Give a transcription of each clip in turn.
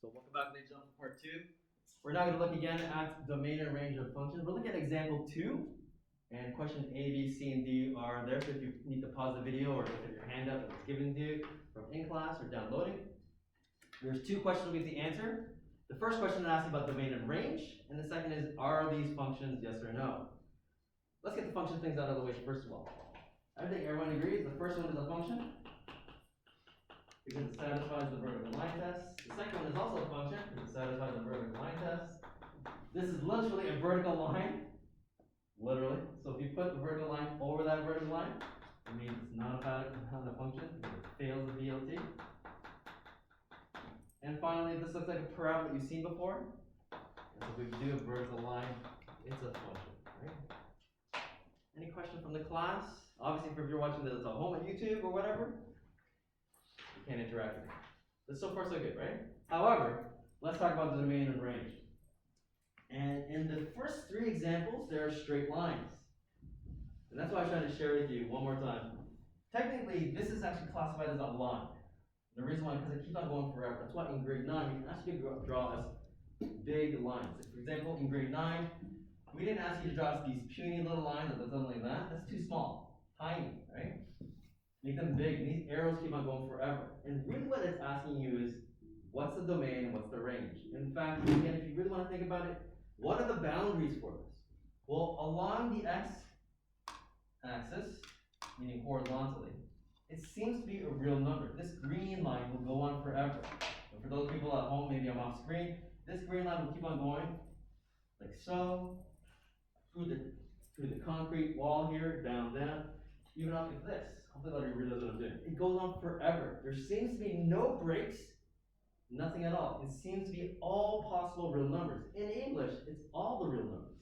So welcome back, ladies and gentlemen, for part 2. We're now going to look again at domain and range of functions. We're looking at example 2, and question A, B, C, and D are there. So if you need to pause the video or look at your handout that was given to you from in class or downloading, there's 2 questions we have to answer. The first question asks about domain and range, and the second is, are these functions yes or no? Let's get the function things out of the way first of all. I think everyone agrees the first one is a function because it satisfies the vertical line test. The second one is also a function because it satisfies the vertical line test. This is literally a vertical line, literally. So if you put the vertical line over that vertical line, it means it's not a function because it fails the VLT. And finally, this looks like a parabola you've seen before. And so if we do a vertical line, it's a function, right? Any question from the class? Obviously, if you're watching this at home on YouTube or whatever, you can't interact with it. But so far, so good, right? However, let's talk about the domain and range. And in the first 3 examples, there are straight lines. And that's why I'm trying to share with you one more time. Technically, this is actually classified as a line. The reason why, because it keeps on going forever. That's why in grade 9, we can ask you to draw us big lines. For example, in grade 9, we didn't ask you to draw us these puny little lines or something like that. That's too small, tiny, right? Make them big. And these arrows keep on going forever. And really what it's asking you is, what's the domain and what's the range? In fact, again, if you really want to think about it, what are the boundaries for this? Well, along the x-axis, meaning horizontally, it seems to be a real number. This green line will go on forever. And for those people at home, maybe I'm off screen, this green line will keep on going, like so, through the concrete wall here, down, even up to this. Hopefully you realize what I'm doing. It goes on forever. There seems to be no breaks, nothing at all. It seems to be all possible real numbers. In English, it's all the real numbers.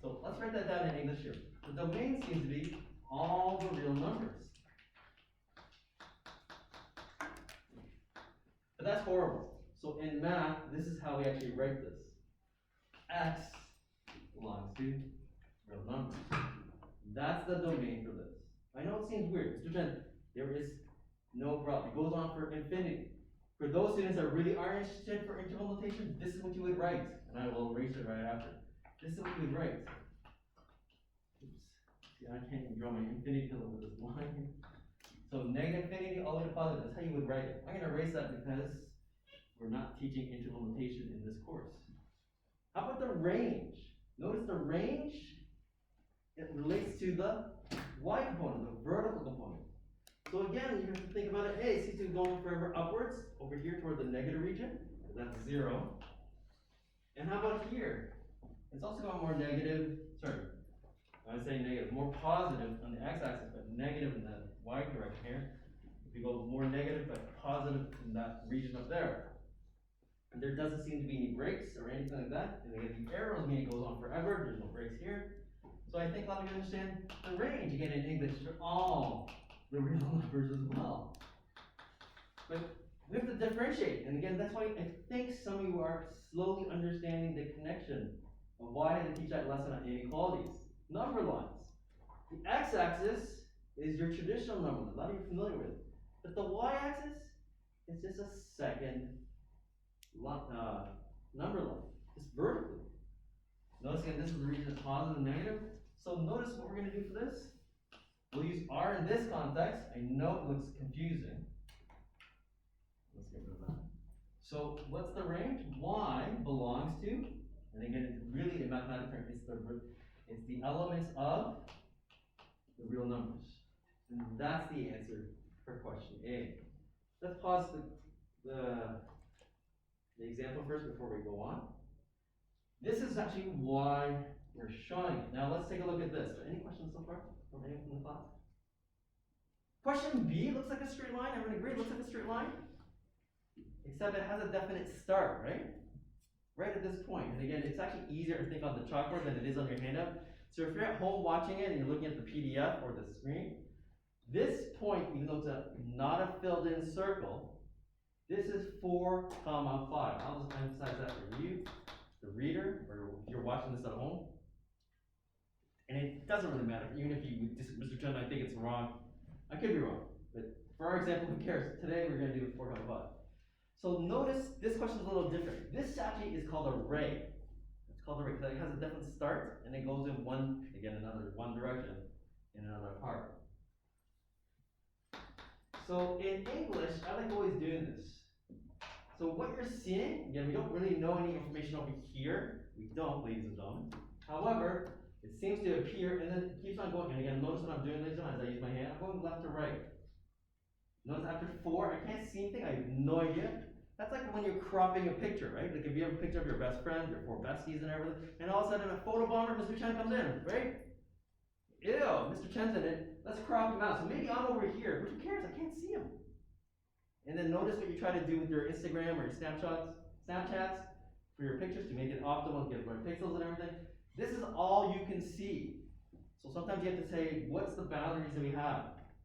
So let's write that down in English here. The domain seems to be all the real numbers. But that's horrible. So in math, this is how we actually write this. X belongs to real numbers. That's the domain for this. I know it seems weird. Mr. Chen, there is no problem. It goes on for infinity. For those students that really are interested for interval notation, this is what you would write. And I will erase it right after. This is what you would write. Oops. See, I can't even draw my infinity pillar with this line. So negative infinity all the way to positive. That's how you would write it. I'm going to erase that because we're not teaching interval notation in this course. How about the range? Notice the range, it relates to the y component, the vertical component. So again, you have to think about it. A, it seems to be going forever upwards, over here toward the negative region. That's 0. And how about here? It's also going more negative, I was saying negative, more positive on the x-axis, but negative in the y direction here. If we go more negative, but positive in that region up there. And there doesn't seem to be any breaks or anything like that. And again, the arrows mean it goes on forever. There's no breaks here. So I think a lot of you understand the range. Again, in English, are all the real numbers as well. But we have to differentiate. And again, that's why I think some of you are slowly understanding the connection of why I had to teach that lesson on inequalities. Number lines. The x-axis is your traditional number line. A lot of you are familiar with it. But the y-axis is just a second number line, just vertically. Notice again, this is the region of positive and negative. So notice what we're going to do for this. We'll use r in this context. I know it looks confusing. Let's get rid of that. So what's the range? Y belongs to, and again, really in mathematical terms, it's the elements of the real numbers. And that's the answer for question A. Let's pause the example first before we go on. This is actually why we're showing it. Now let's take a look at this. Any questions so far from anyone from the class? Question B looks like a straight line. Everyone agree? It looks like a straight line? Except it has a definite start, right? Right at this point. And again, it's actually easier to think on the chalkboard than it is on your handout. So if you're at home watching it and you're looking at the PDF or the screen, this point, even though it's not a filled in circle, this is 4, 5. I'll just emphasize that for you, the reader, or if you're watching this at home. And it doesn't really matter, even if you Mr. Chen, I think it's wrong. I could be wrong, but for our example, who cares? Today we're going to do 4, 5. So notice this question is a little different. This actually is called a ray. It's called a ray because it has a different start and it goes in one direction in another part. So in English, I like always doing this. So what you're seeing, again, we don't really know any information over here. We don't, ladies and gentlemen. However, it seems to appear, and then it keeps on going. And again, notice what I'm doing, ladies and gentlemen, as I use my hand. I'm going left to right. Notice after 4, I can't see anything. I have no idea. That's like when you're cropping a picture, right? Like if you have a picture of your best friend, your 4 besties and everything, and all of a sudden a photo bomber, Mr. Chen comes in, right? Ew, Mr. Chen's in it. Let's crop him out. So maybe I'm over here, but who cares? I can't see him. And then notice what you try to do with your Instagram or your Snapchats for your pictures to make it optimal, get the right pixels and everything. This is all you can see. So sometimes you have to say, what's the boundaries that we have?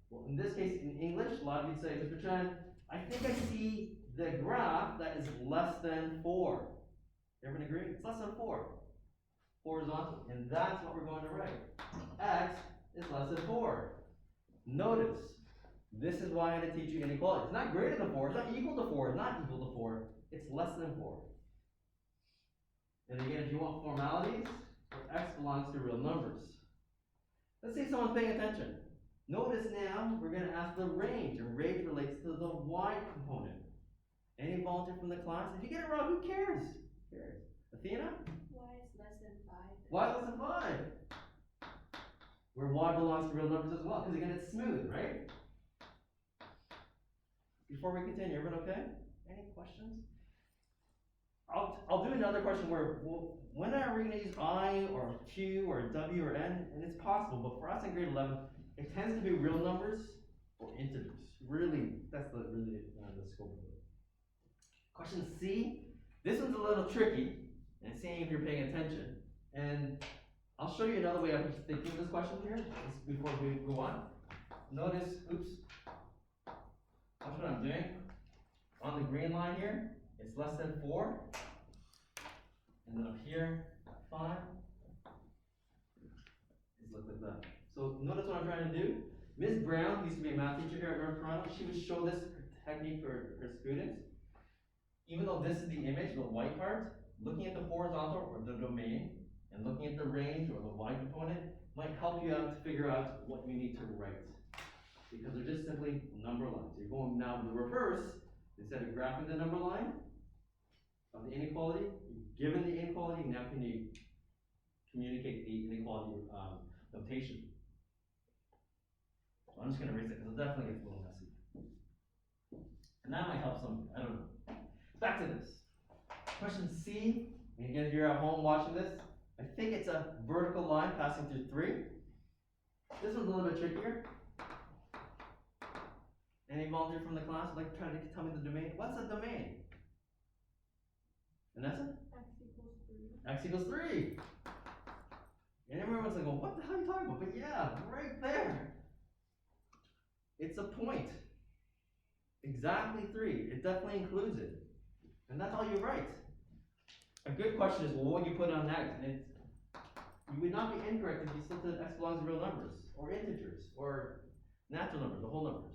Well, in this case, in English, a lot of you say, Mr. Chen, I think I see the graph that is less than 4. Everyone agree? It's less than 4. Horizontal. And that's what we're going to write. X is less than 4. Notice, this is why I had to teach you inequality. It's not greater than 4, it's not equal to 4, it's not equal to 4, it's less than 4. And again, if you want formalities, X belongs to real numbers. Let's see if someone's paying attention. Notice now, we're going to ask the range, and range relates to the Y component. Any volunteer from the class? If you get it wrong, who cares? Who cares? Athena? Y is less than 5. Y is less than 5. Where Y belongs to real numbers as well, because again, it's smooth, right? Before we continue, everyone okay? Any questions? I'll do another question where, well, when are we going to use I or Q or W or N? And it's possible, but for us in grade 11, it tends to be real numbers or integers. Really, that's the scope of it. Question C. This one's a little tricky, and seeing if you're paying attention. And I'll show you another way of thinking of this question here, just before we go on. Notice, oops. Watch what I'm doing. On the green line here, it's less than 4. And then up here, 5. Just look like that. So notice what I'm trying to do. Ms. Brown used to be a math teacher here at North Toronto. She would show this technique for her students. Even though this is the image, the white part, looking at the horizontal or the domain, and looking at the range or the Y component might help you out to figure out what you need to write. Because they're just simply number lines. You're going now to the reverse. Instead of graphing the number line of the inequality, given the inequality, now can you communicate the inequality notation? So I'm just going to erase it because it definitely gets a little messy. And that might help some, I don't know. Back to this. Question C, and again, if you're at home watching this, I think it's a vertical line passing through 3. This one's a little bit trickier. Any volunteer from the class would like to try to tell me the domain? What's the domain? Vanessa? X equals 3. X equals 3. And everyone's like, well, what the hell are you talking about? But yeah, right there. It's a point. Exactly 3. It definitely includes it. And that's all you write. A good question is, well, what would you put on next? And you would not be incorrect if you still said X belongs to real numbers, or integers, or natural numbers, or whole numbers.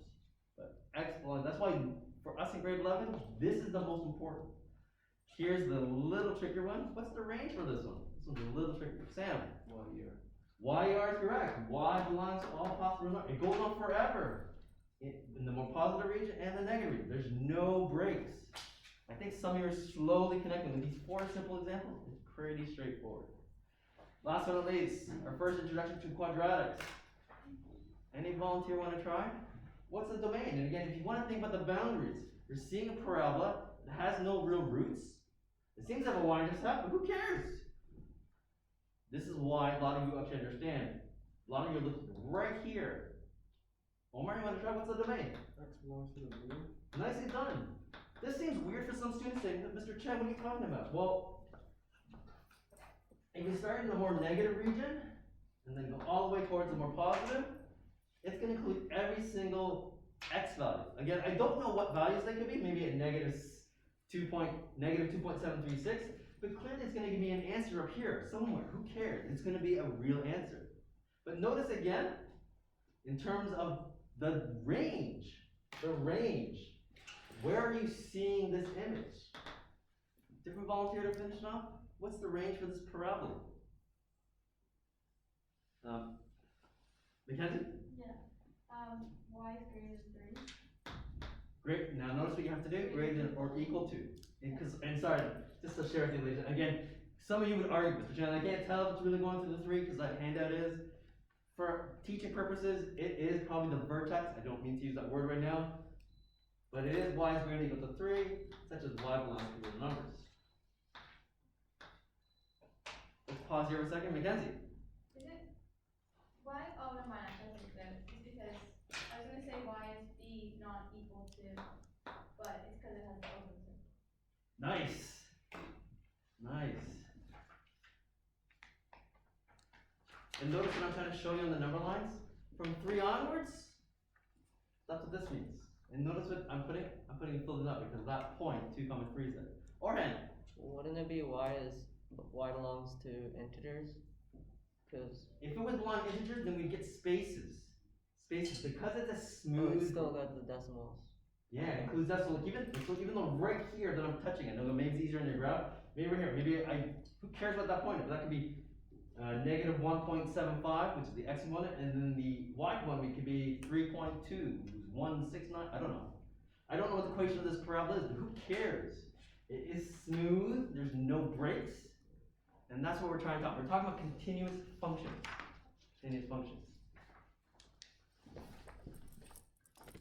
But X belongs, that's why for us in grade 11, this is the most important. Here's the little trickier one. What's the range for this one? This one's a little trickier. Sam? YER is correct. Y belongs to all possible numbers. It goes on forever in the more positive region and the negative region. There's no breaks. I think some of you are slowly connecting with these 4 simple examples. It's pretty straightforward. Last but not least, our first introduction to quadratics. Any volunteer want to try? What's the domain? And again, if you want to think about the boundaries, you're seeing a parabola that has no real roots. It seems to have a y-intercept, but who cares? This is why a lot of you actually understand. A lot of you are looking right here. Omar, you want to try? What's the domain? X belongs to the blue. Nicely done. This seems weird for some students saying, Mr. Chen, what are you talking about? Well, if you start in the more negative region, and then go all the way towards the more positive, it's going to include every single X value. Again, I don't know what values they could be, maybe a negative 2.736, but clearly it's going to give me an answer up here, somewhere. Who cares? It's going to be a real answer. But notice again, in terms of the range, Where are you seeing this image? Different volunteer to finish off? What's the range for this parabola? Mackenzie? Yeah. Y is greater than 3. Great, now notice what you have to do, greater than or equal to. And sorry, just to share with you, ladies, again, some of you would argue with, but I can't tell if it's really going through the 3, because that handout is. For teaching purposes, it is probably the vertex, I don't mean to use that word right now, but it is y is greater than or equal to 3, such as y belongs to real numbers. Let's pause here for a second, Mackenzie. Is it y? Oh, never mind. I think that it's because I was gonna say y is b not equal to, but it's because it has the opposite. Nice. Nice. And notice what I'm trying to show you on the number lines? From 3 onwards, that's what this means. And notice what I'm putting filled up because that point, 2, 3 is there. Orhan. Wouldn't it be y belongs to integers? Because If it was belong integers, then we'd get spaces. Spaces, because it's a it's smooth. still got the decimals. Yeah, it includes decimals. Even though right here that I'm touching, I know that maybe it's easier in your graph. Maybe right here, who cares about that point? But that could be negative 1.75, which is the x component, and then the y component could be 3.2, 169, I don't know. I don't know what the equation of this parabola is, but who cares? It is smooth, there's no breaks, and that's what we're trying to talk. We're talking about continuous functions. Continuous functions.